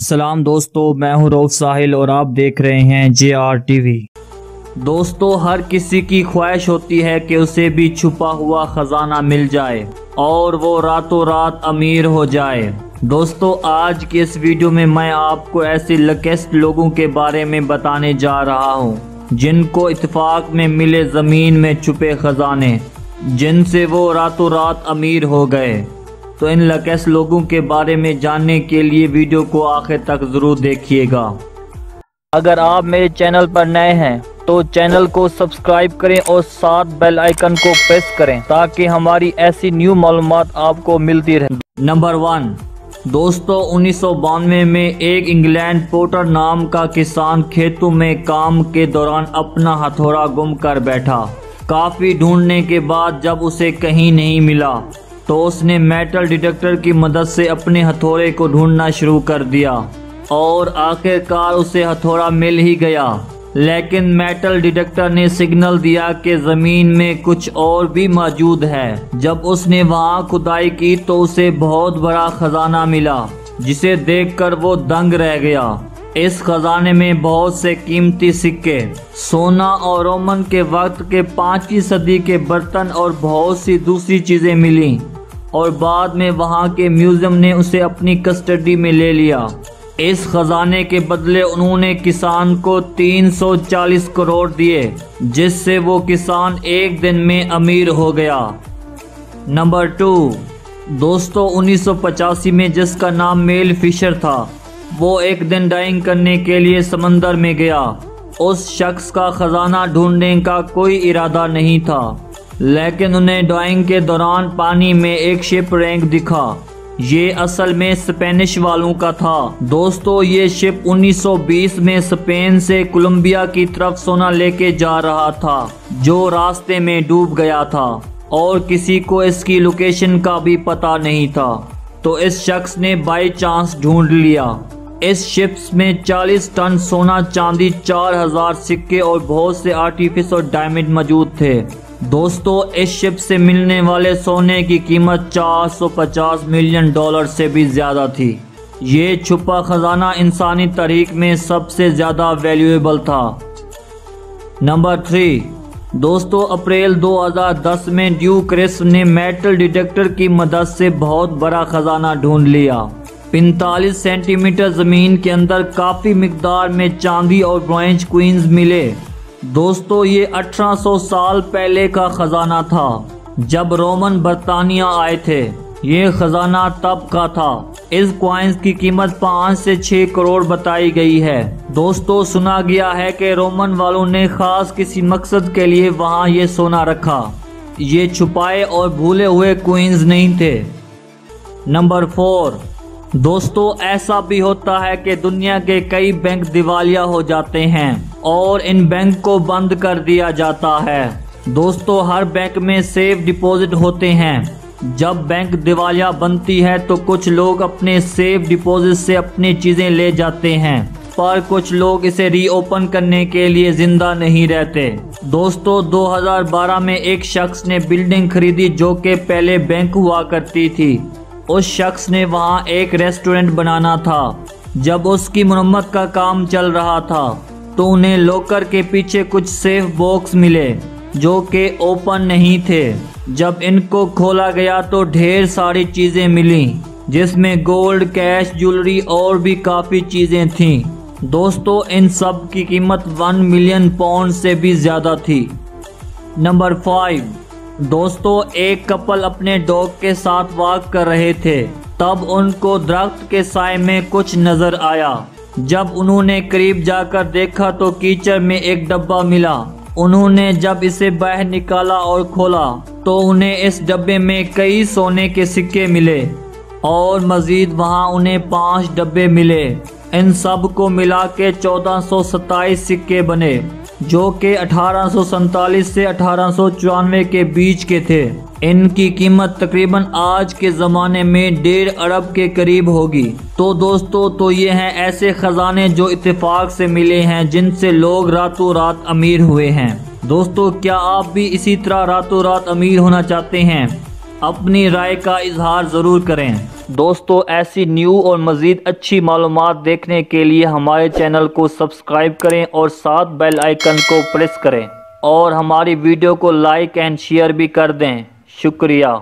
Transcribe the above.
सलाम दोस्तों, मैं हूं रऊफ साहिल और आप देख रहे हैं JR TV। दोस्तों, हर किसी की ख्वाहिश होती है कि उसे भी छुपा हुआ खजाना मिल जाए और वो रातों रात अमीर हो जाए। दोस्तों, आज की इस वीडियो में मैं आपको ऐसे लकीस्ट लोगों के बारे में बताने जा रहा हूं जिनको इत्तेफाक में मिले ज़मीन में छुपे खजाने, जिनसे वो रातों रात अमीर हो गए। तो इन लकीस्ट लोगों के बारे में जानने के लिए वीडियो को आखिर तक ज़रूर देखिएगा। अगर आप मेरे चैनल पर नए हैं तो चैनल को सब्सक्राइब करें और साथ बेल आइकन को प्रेस करें ताकि हमारी ऐसी न्यू मालूमात आपको मिलती रहे। नंबर 1 दोस्तों, 1992 में एक इंग्लैंड पोर्टर नाम का किसान खेतों में काम के दौरान अपना हथौड़ा गुम कर बैठा। काफ़ी ढूंढने के बाद जब उसे कहीं नहीं मिला तो उसने मेटल डिटेक्टर की मदद से अपने हथौड़े को ढूंढना शुरू कर दिया और आखिरकार उसे हथौड़ा मिल ही गया। लेकिन मेटल डिटेक्टर ने सिग्नल दिया कि ज़मीन में कुछ और भी मौजूद है। जब उसने वहां खुदाई की तो उसे बहुत बड़ा खजाना मिला, जिसे देखकर वो दंग रह गया। इस खजाने में बहुत से कीमती सिक्के, सोना और रोमन के वक्त के 5वीं सदी के बर्तन और बहुत सी दूसरी चीज़ें मिली और बाद में वहां के म्यूजियम ने उसे अपनी कस्टडी में ले लिया। इस खजाने के बदले उन्होंने किसान को 340 करोड़ दिए, जिससे वो किसान एक दिन में अमीर हो गया। नंबर 2 दोस्तों, 1985 में जिसका नाम मेल फिशर था, वो एक दिन डाइविंग करने के लिए समंदर में गया। उस शख्स का खजाना ढूंढने का कोई इरादा नहीं था, लेकिन उन्हें डाइविंग के दौरान पानी में एक शिप रैंक दिखा। ये असल में स्पेनिश वालों का था। दोस्तों, ये शिप 1920 में स्पेन से कोलंबिया की तरफ सोना लेके जा रहा था, जो रास्ते में डूब गया था और किसी को इसकी लोकेशन का भी पता नहीं था। तो इस शख्स ने बाई चांस ढूंढ लिया। इस शिप्स में 40 टन सोना, चांदी, 4000 सिक्के और बहुत से आर्टिफिस और डायमंड मौजूद थे। दोस्तों, इस शिप से मिलने वाले सोने की कीमत $450 मिलियन से भी ज़्यादा थी। ये छुपा खजाना इंसानी तारीख में सबसे ज़्यादा वैल्यूएबल था। नंबर 3 दोस्तों, अप्रैल 2010 में ड्यूक रिस्क ने मेटल डिटेक्टर की मदद से बहुत बड़ा खजाना ढूंढ लिया। 45 सेंटीमीटर ज़मीन के अंदर काफ़ी मिकदार में चांदी और ब्रोंज क्वींस मिले। दोस्तों, ये 1800 साल पहले का खजाना था, जब रोमन बरतानिया आए थे। ये खजाना तब का था। इस क्वाइंस की कीमत 5 से 6 करोड़ बताई गई है। दोस्तों, सुना गया है कि रोमन वालों ने खास किसी मकसद के लिए वहाँ ये सोना रखा। ये छुपाए और भूले हुए क्वींस नहीं थे। नंबर 4 दोस्तों, ऐसा भी होता है कि दुनिया के कई बैंक दिवालिया हो जाते हैं और इन बैंक को बंद कर दिया जाता है। दोस्तों, हर बैंक में सेफ डिपॉजिट होते हैं। जब बैंक दिवालिया बनती है तो कुछ लोग अपने सेफ डिपॉजिट से अपनी चीज़ें ले जाते हैं, पर कुछ लोग इसे रीओपन करने के लिए जिंदा नहीं रहते। दोस्तों, 2012 में एक शख्स ने बिल्डिंग खरीदी जो कि पहले बैंक हुआ करती थी। उस शख्स ने वहां एक रेस्टोरेंट बनाना था। जब उसकी मरम्मत का काम चल रहा था तो उन्हें लॉकर के पीछे कुछ सेफ बॉक्स मिले जो कि ओपन नहीं थे। जब इनको खोला गया तो ढेर सारी चीज़ें मिली, जिसमें गोल्ड, कैश, ज्वेलरी और भी काफ़ी चीज़ें थीं। दोस्तों, इन सब की कीमत 1 मिलियन पाउंड से भी ज़्यादा थी। नंबर 5 दोस्तों, एक कपल अपने डॉग के साथ वॉक कर रहे थे। तब उनको दरख्त के साए में कुछ नजर आया। जब उन्होंने करीब जाकर देखा तो कीचड़ में एक डब्बा मिला। उन्होंने जब इसे बाहर निकाला और खोला तो उन्हें इस डब्बे में कई सोने के सिक्के मिले और मजीद वहां उन्हें 5 डब्बे मिले। इन सब को मिला के 1427 सिक्के बने, जो कि 1847 से 1894 के बीच के थे। इनकी कीमत तकरीबन आज के ज़माने में 1.5 अरब के करीब होगी। तो दोस्तों, तो ये हैं ऐसे ख़जाने जो इत्तेफाक से मिले हैं, जिनसे लोग रातों रात अमीर हुए हैं। दोस्तों, क्या आप भी इसी तरह रातों रात अमीर होना चाहते हैं? अपनी राय का इजहार ज़रूर करें। दोस्तों ऐसी न्यू और मज़ीद अच्छी मालूमात देखने के लिए हमारे चैनल को सब्सक्राइब करें और साथ बेल आइकन को प्रेस करें और हमारी वीडियो को लाइक एंड शेयर भी कर दें। शुक्रिया।